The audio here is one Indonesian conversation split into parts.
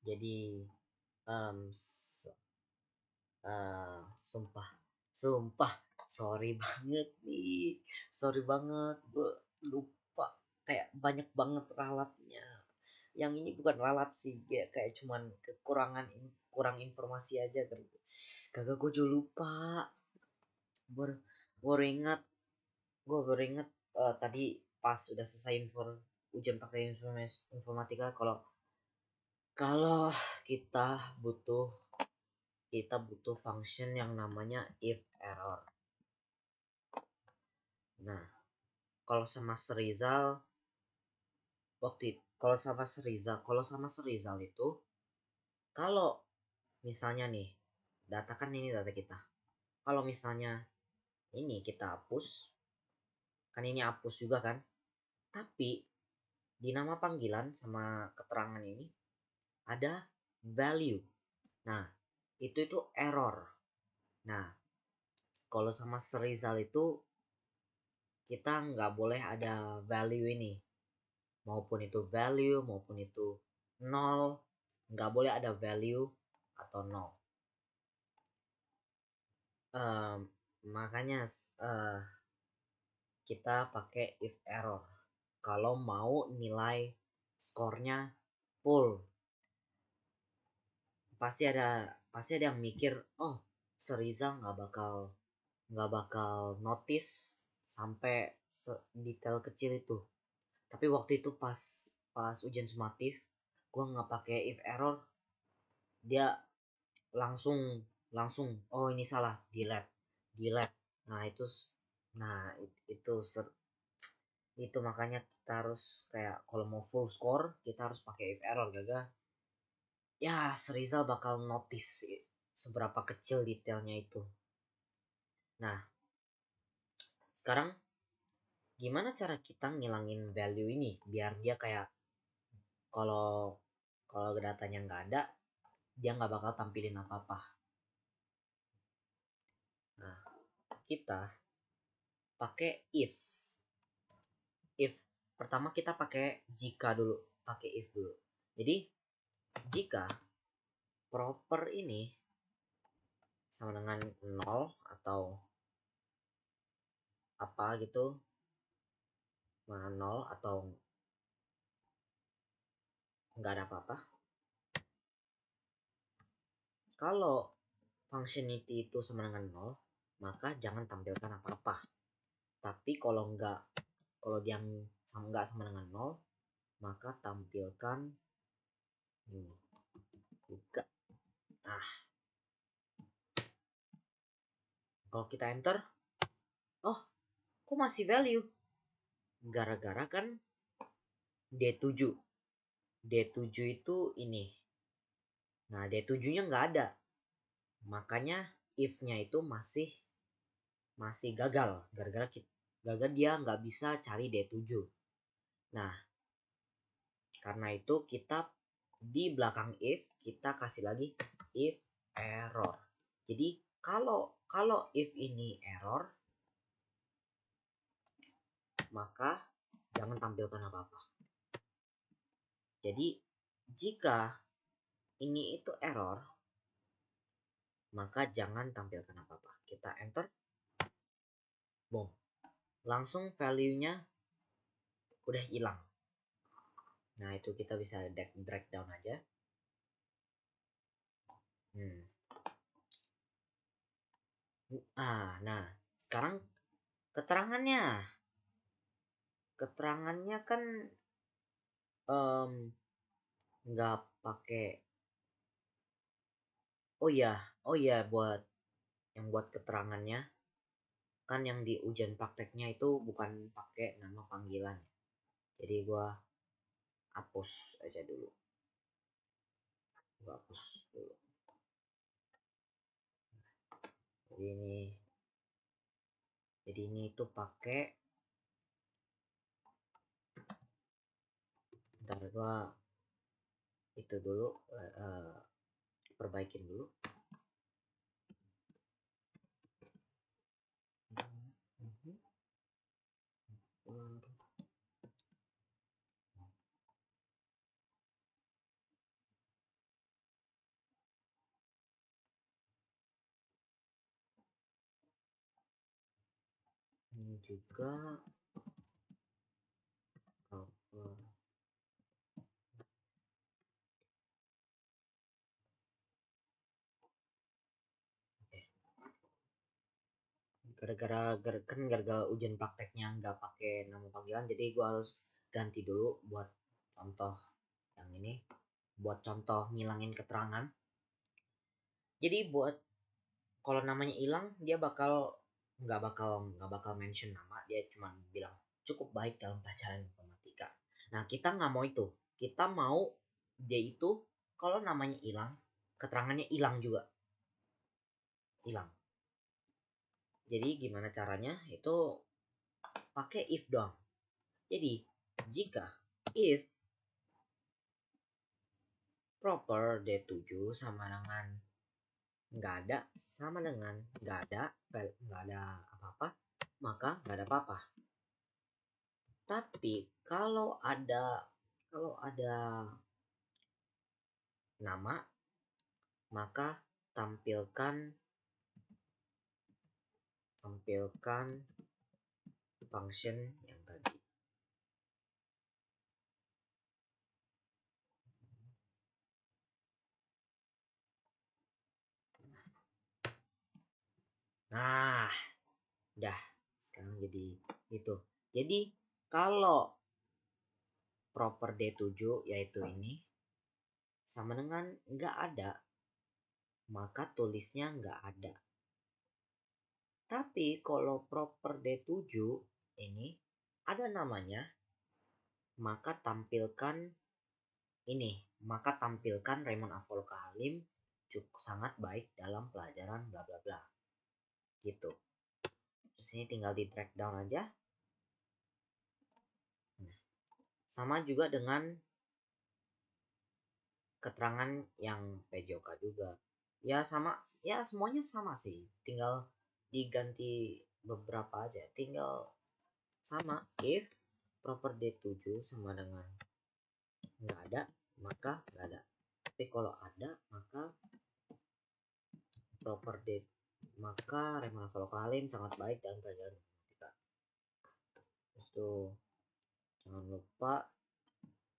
Jadi em, s- sumpah sumpah sorry banget nih, sorry banget, gue lupa, kayak banyak banget ralatnya. Yang ini bukan ralat sih, kayak cuman kurang informasi aja kan. Kagak, gue juga lupa. Baru baru ingat baru ingat tadi pas udah selesai ujian praktek informatika, kalau kalau kita butuh kita butuh function yang namanya if error. Nah, kalau sama Serizal kalau sama Serizal itu, kalau misalnya nih, data kita. Kalau misalnya ini kita hapus, kan ini hapus juga kan? Tapi di nama panggilan sama keterangan ini ada value. Nah, itu error. Nah, kalau sama Serizal itu kita nggak boleh ada value ini, maupun itu value maupun itu nol, nggak boleh ada value atau nol. um, Makanya kita pakai if error kalau mau nilai skornya full. Pasti ada yang mikir, oh, Serizal nggak bakal notice sampai detail kecil itu. Tapi waktu itu pas ujian sumatif, gue nggak pakai if error, dia langsung langsung oh ini salah, delete. Nah itu nah itu itu makanya kita harus kayak kalau mau full score kita harus pakai if error, gagal ya Serizal bakal notice seberapa kecil detailnya itu. Nah, sekarang gimana cara kita ngilangin value ini biar dia kayak, kalau kalau datanya nggak ada, dia nggak bakal tampilin apa-apa. Nah, kita pakai if pertama kita pakai jika dulu, pakai if dulu. Jadi jika proper ini sama dengan 0 atau apa gitu, mana 0 atau nggak ada apa-apa. Kalau functionality itu sama dengan 0, maka jangan tampilkan apa-apa. Tapi kalau dia nggak sama dengan 0, maka tampilkan ini juga. Nah, kalau kita enter, oh, kok masih value? Gara-gara kan D7. D7 itu ini. Nah, D7-nya nggak ada. Makanya if-nya itu masih gagal. Gagal dia nggak bisa cari D7. Nah, karena itu kita di belakang if kita kasih lagi if error. Jadi kalau if ini error, maka jangan tampilkan apa-apa. Jadi jika ini itu error, maka jangan tampilkan apa-apa. Kita enter, boom, langsung value-nya udah hilang. Nah, itu kita bisa drag down aja. Nah, sekarang keterangannya. Keterangannya kan nggak pakai. Oh iya, buat keterangannya kan yang di ujian prakteknya itu bukan pakai nama panggilan. Jadi gua hapus aja dulu. Gua hapus dulu. Jadi ini tuh pakai, ntar gua itu dulu, perbaikin dulu. ini juga proper. Gara-gara ujian prakteknya nggak pakai nama panggilan, jadi gue harus ganti dulu buat contoh yang ini, buat contoh ngilangin keterangan. Jadi buat kalau namanya hilang, dia nggak bakal mention nama, dia cuma bilang cukup baik dalam pelajaran informatika. Nah, kita nggak mau itu. Kita mau dia itu kalau namanya hilang, keterangannya hilang juga, hilang. Jadi gimana caranya? Itu pakai if doang. Jadi jika if proper D7 sama dengan nggak ada, sama dengan nggak ada apa-apa, maka nggak ada apa-apa. Tapi kalau ada nama, maka tampilkan function yang tadi. Nah, udah. Sekarang jadi itu. Jadi kalau proper D7 yaitu ini sama dengan nggak ada, maka tulisnya nggak ada. Tapi kalau proper D7 ini ada namanya, maka tampilkan Raymond Avaloka Halim cukup sangat baik dalam pelajaran bla bla bla. Gitu. Terus ini tinggal di drag down aja. Sama juga dengan keterangan yang PJOK juga. Ya sama, ya semuanya sama sih. Tinggal diganti beberapa aja. Tinggal sama if proper D7 sama dengan nggak ada, maka nggak ada. Tapi kalau ada, maka proper D, maka Raymond Avaloka Halim sangat baik dalam pelajaran informatika. Terus tuh jangan lupa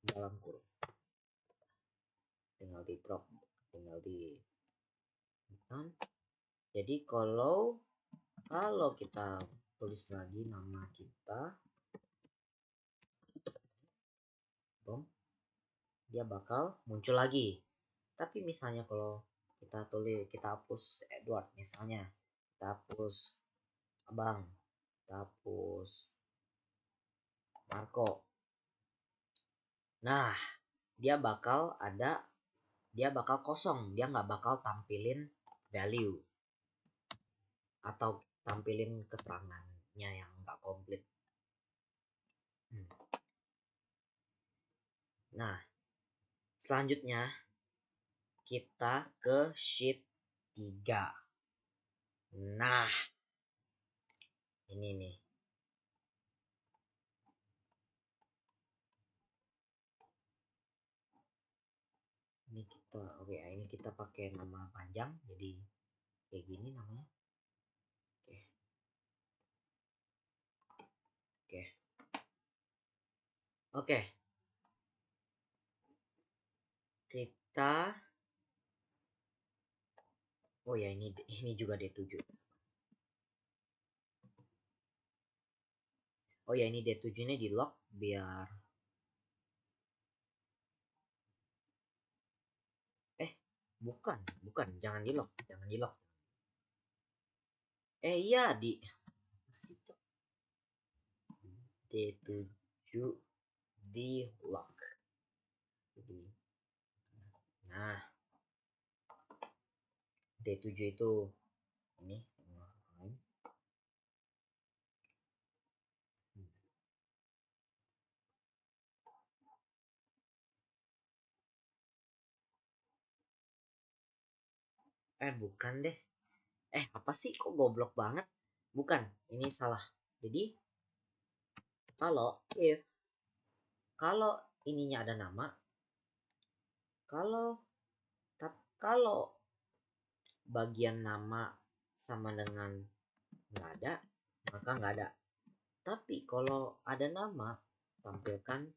dalam kurung, tinggal di prop, tinggal di kan. Jadi kalau kita tulis lagi nama kita, boom, dia bakal muncul lagi. Tapi misalnya kalau kita hapus Edward misalnya, kita hapus Abang, kita hapus Marco. Nah, dia bakal kosong, dia nggak bakal tampilin value atau tampilin keterangannya yang nggak komplit. Nah, selanjutnya kita ke sheet 3. Nah, ini nih. Ini kita pakai nama panjang, jadi kayak gini namanya. Oke. Kita ya ini juga D7. Ini D7 ini di lock biar bukan, jangan di lock. Iya di D7 di lock. Nah, D7 itu ini bukan deh. Apa sih, kok goblok banget? Bukan, ini salah. Jadi kalau ininya ada nama, kalau bagian nama sama dengan nggak ada, maka nggak ada. Tapi kalau ada nama, tampilkan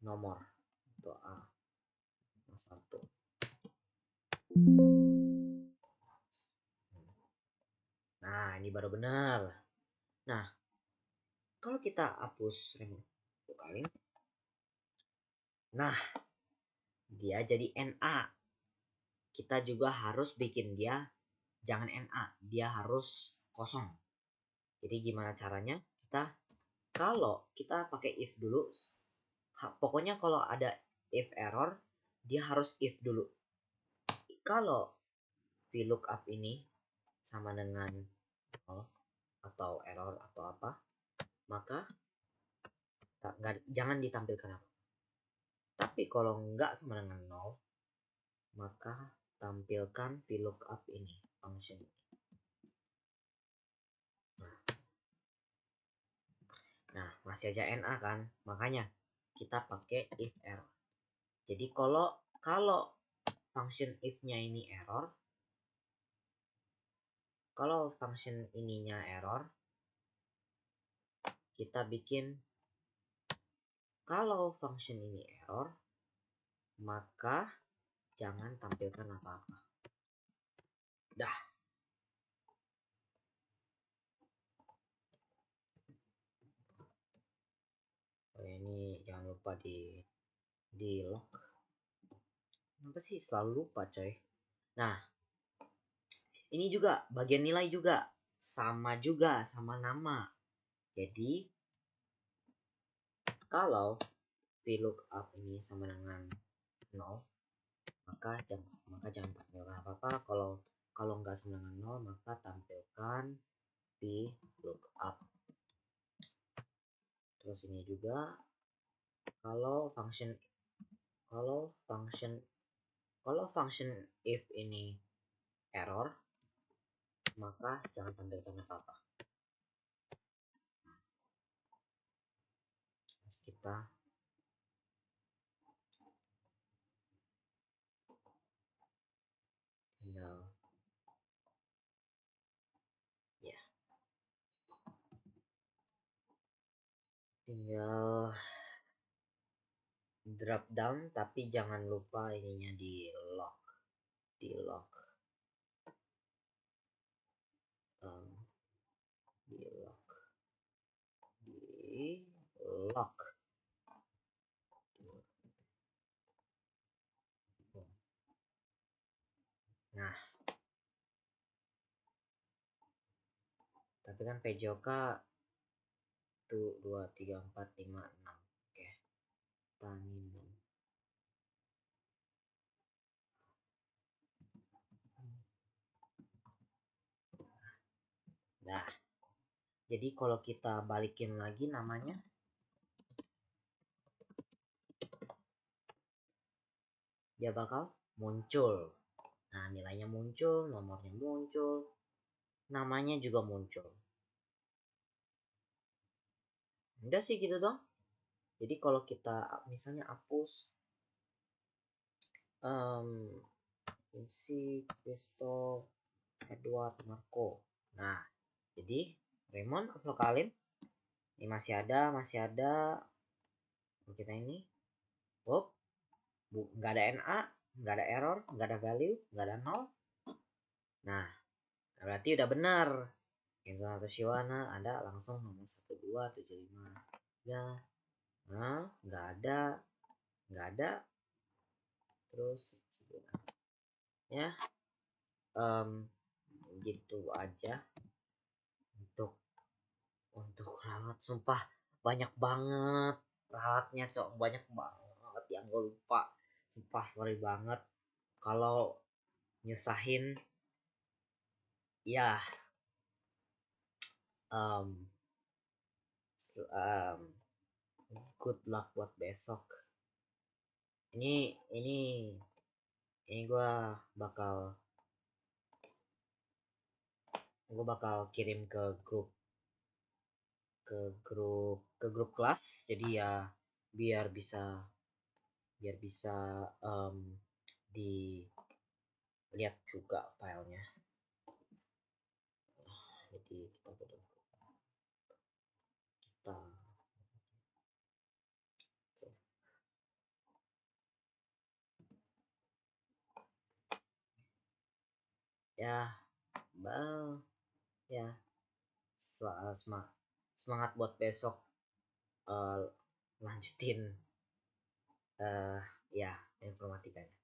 nomor atau A1. Nah, ini baru benar. Nah, kalau kita hapus remote kali, nah dia jadi NA. Kita juga harus bikin dia jangan NA, dia harus kosong. Jadi gimana caranya? Kalau kita pakai if dulu, pokoknya kalau ada if error, dia harus if dulu. Kalau VLOOKUP ini sama dengan atau error atau apa, maka jangan ditampilkan apa. Tapi kalau nggak sama dengan 0, maka tampilkan VLOOKUP ini, function. Nah, masih aja NA kan, makanya kita pakai if error. Jadi kalau function if-nya ini error, kalau function ininya error, kita bikin kalau function ini error, maka jangan tampilkan apa-apa. Dah. Oh, ini jangan lupa di lock. Kenapa sih selalu lupa, coy? Nah, ini juga bagian nilai juga sama nama. Jadi kalau VLOOKUP ini sama dengan 0, maka jangan tampilkan apa-apa. Kalau nggak sama dengan 0, maka tampilkan VLOOKUP. Terus ini juga kalau function if ini error, maka jangan tampilkan apa-apa. Kita tinggal drop down, tapi jangan lupa ininya di lock di lock nah, tapi kan PJOK 1 2 3 4 5 6. Oke, Tanin. Nah, jadi kalau kita balikin lagi namanya, dia bakal muncul. Nah, nilainya muncul, nomornya muncul, namanya juga muncul. Udah sih gitu dong. Jadi kalau kita misalnya hapus Vinci, Kristo, Edward, Marco. Nah, jadi Raymond, Vlokalim ini masih ada. Kita ini, nggak ada NA, nggak ada error, nggak ada value, nggak ada 0. Nah, berarti udah benar. Kenzo Shiwana ada langsung nomor 1275. Ya, nah, nggak ada. Terus ya, gitu aja untuk ralat. Sumpah banyak banget ralatnya, cok, banyak banget yang gue lupa. Sumpah sorry banget kalau nyusahin ya. Good luck buat besok. Ini gue bakal kirim ke grup kelas, jadi ya biar bisa dilihat juga filenya. Jadi kita Ya, ya, semangat buat besok, uh, lanjutin, ya, informatikanya.